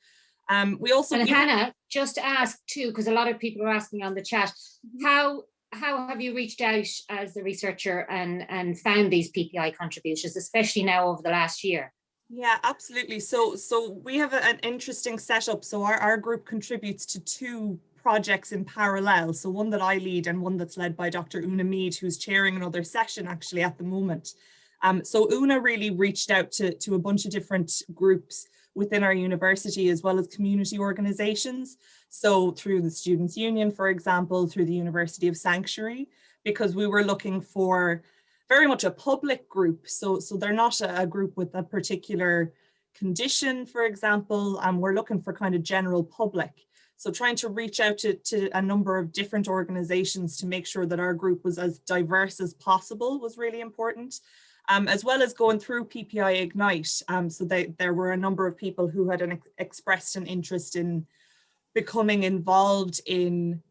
We also— And Hannah, just to ask too, because a lot of people are asking on the chat, how have you reached out as the researcher and found these PPI contributions, especially now over the last year? Yeah, absolutely. So we have an interesting setup. So our group contributes to 2 projects in parallel. So one that I lead and one that's led by Dr. Una Mead, who's chairing another session actually at the moment. So Una really reached out to a bunch of different groups within our university, as well as community organizations. So through the Students' Union, for example, through the University of Sanctuary, because we were looking for very much a public group. So they're not a group with a particular condition, for example, and we're looking for kind of general public. So trying to reach out to a number of different organizations to make sure that our group was as diverse as possible was really important. As well as going through PPI Ignite. So there were a number of people who had expressed an interest in becoming involved in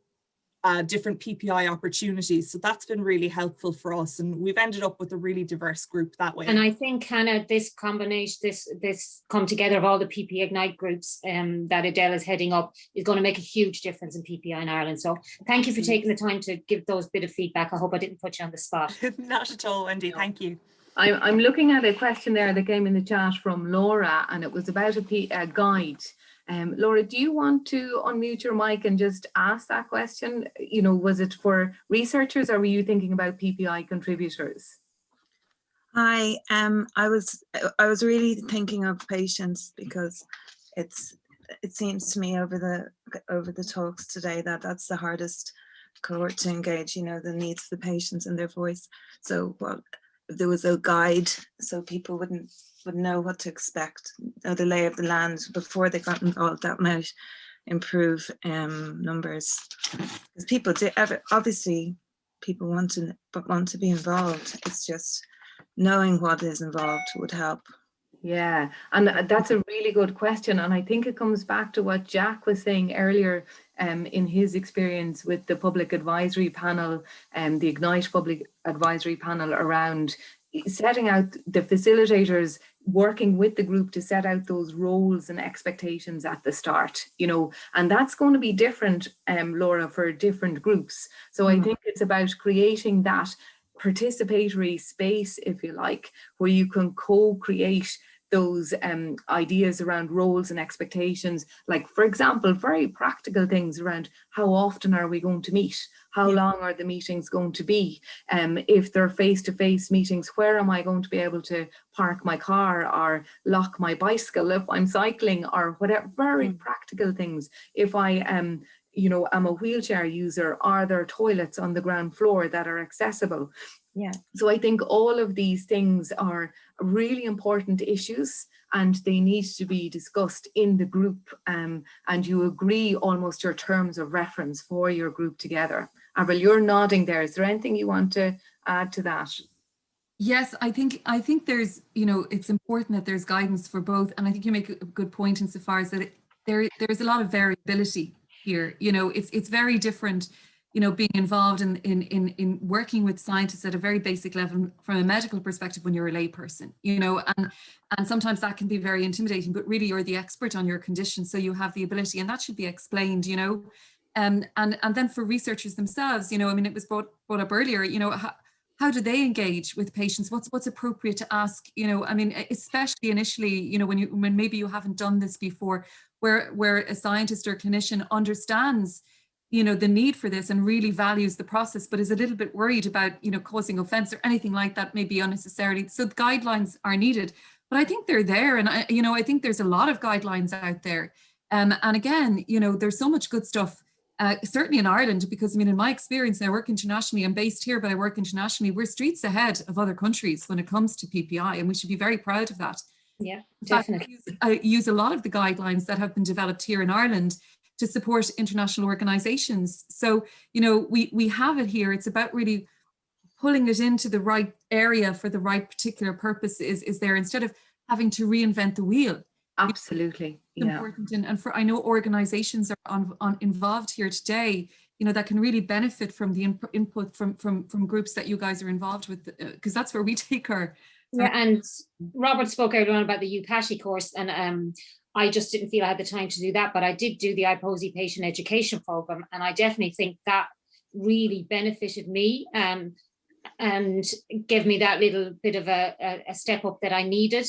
different PPI opportunities. So that's been really helpful for us. And we've ended up with a really diverse group that way. And I think, Hannah, this combination, this come together of all the PPI Ignite groups that Adele is heading up is going to make a huge difference in PPI in Ireland. So thank you for taking the time to give those bit of feedback. I hope I didn't put you on the spot. Not at all, Wendy. Thank you. I'm looking at a question there that came in the chat from Laura, and it was about a guide. Laura, do you want to unmute your mic and just ask that question? You know, was it for researchers or were you thinking about PPI contributors? Hi, I was really thinking of patients, because it seems to me over the talks today that that's the hardest cohort to engage, you know, the needs of the patients and their voice. So if there was a guide so people would know what to expect, know the lay of the land before they got involved, that might improve numbers. Because people do, obviously people want to be involved. It's just knowing what is involved would help. Yeah, and that's a really good question. And I think it comes back to what Jack was saying earlier in his experience with the public advisory panel and the Ignite public advisory panel around setting out the facilitators working with the group to set out those roles and expectations at the start, you know, and that's going to be different, Laura, for different groups. So I think it's about creating that participatory space, if you like, where you can co-create those ideas around roles and expectations. Like, for example, very practical things around how often are we going to meet? How long are the meetings going to be? If they're face-to-face meetings, where am I going to be able to park my car or lock my bicycle if I'm cycling, or whatever, very practical things. If I am a wheelchair user, are there toilets on the ground floor that are accessible? Yeah. So I think all of these things are really important issues, and they need to be discussed in the group, and you agree almost your terms of reference for your group together. Avril, you're nodding there. Is there anything you want to add to that? Yes, I think there's, it's important that there's guidance for both. And I think you make a good point insofar as that there's a lot of variability here. It's very different, being involved in working with scientists at a very basic level from a medical perspective when you're a layperson, and sometimes that can be very intimidating, but really you're the expert on your condition. So you have the ability, and that should be explained, and then for researchers themselves, it was brought up earlier, how do they engage with patients? What's appropriate to ask? Especially initially, when maybe you haven't done this before, where a scientist or clinician understands, the need for this and really values the process, but is a little bit worried about, causing offense or anything like that, maybe unnecessarily. So the guidelines are needed, but I think they're there, and I think there's a lot of guidelines out there, and again, there's so much good stuff. Certainly in Ireland, because in my experience, I work internationally, I'm based here, but I work internationally, we're streets ahead of other countries when it comes to PPI, and we should be very proud of that. Yeah, In fact, definitely. I use a lot of the guidelines that have been developed here in Ireland to support international organizations. So, you know, we have it here. It's about really pulling it into the right area for the right particular purpose is there, instead of having to reinvent the wheel. Absolutely. It's important. And for, I know organizations are involved here today, you know, that can really benefit from the input from groups that you guys are involved with, because that's where we take our. Yeah, and Robert spoke earlier on about the UPASI course, and I just didn't feel I had the time to do that, but I did do the IPOSI patient education program, and I definitely think that really benefited me and gave me that little bit of a step up that I needed.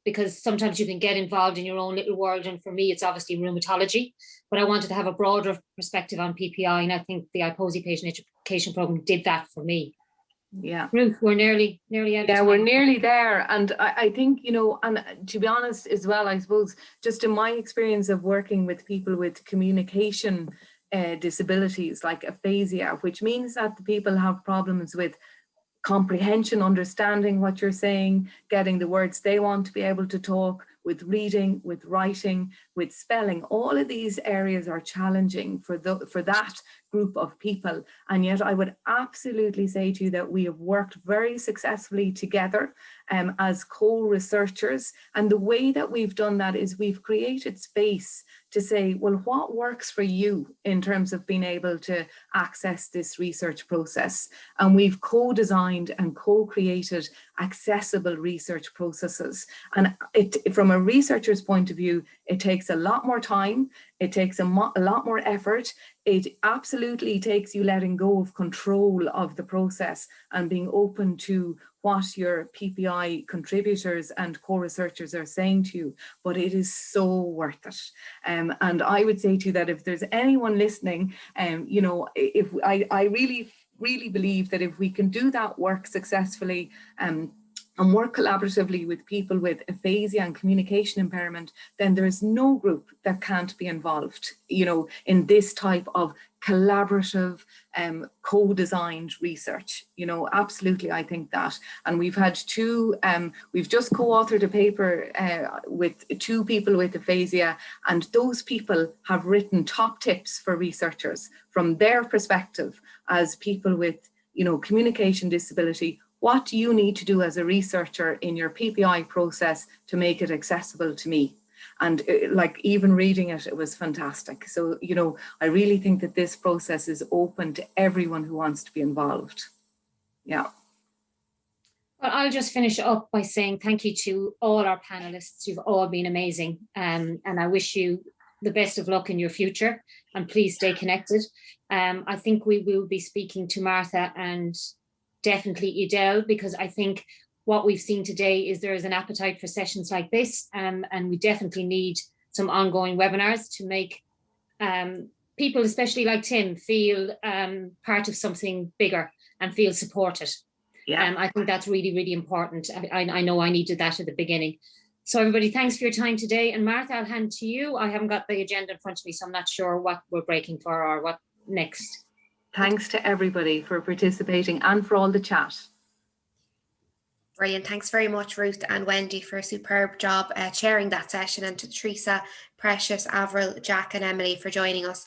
Because sometimes you can get involved in your own little world, and for me it's obviously rheumatology, but I wanted to have a broader perspective on PPI, and I think the IPOSI patient education program did that for me. Yeah, Ruth, we're nearly out of time. we're nearly there. And I think, you know, and to be honest as well, I suppose, just in my experience of working with people with communication disabilities like aphasia, which means that the people have problems with comprehension, understanding what you're saying, getting the words they want to be able to talk, with reading, with writing, with spelling. All of these areas are challenging for that group of people. And yet I would absolutely say to you that we have worked very successfully together as co-researchers. And the way that we've done that is we've created space to say, well, what works for you in terms of being able to access this research process? And we've co-designed and co-created accessible research processes. And from a researcher's point of view, it takes a lot more time, it takes a lot more effort. It absolutely takes you letting go of control of the process and being open to what your PPI contributors and co-researchers are saying to you, but it is so worth it. And I would say to you that if there's anyone listening, you know, if I really believe that if we can do that work successfully, and work collaboratively with people with aphasia and communication impairment, then there is no group that can't be involved, you know, in this type of collaborative, co-designed research. You know, absolutely, I think that. And we've had we've just co-authored a paper with 2 people with aphasia, and those people have written top tips for researchers from their perspective as people with, you know, communication disability. What do you need to do as a researcher in your PPI process to make it accessible to me? And like, even reading it, it was fantastic. So, you know, I really think that this process is open to everyone who wants to be involved. Yeah. Well, I'll just finish up by saying thank you to all our panelists. You've all been amazing. And I wish you the best of luck in your future, and please stay connected. I think we will be speaking to Martha and definitely Edel, because I think what we've seen today is there is an appetite for sessions like this, and we definitely need some ongoing webinars to make people, especially like Tim, feel part of something bigger and feel supported. Yeah. I think that's really, really important. I know I needed that at the beginning. So everybody, thanks for your time today. And Martha, I'll hand to you. I haven't got the agenda in front of me, so I'm not sure what we're breaking for or what next. Thanks to everybody for participating and for all the chat. Brilliant. Thanks very much, Ruth and Wendy, for a superb job chairing that session, and to Teresa, Precious, Avril, Jack and Emily for joining us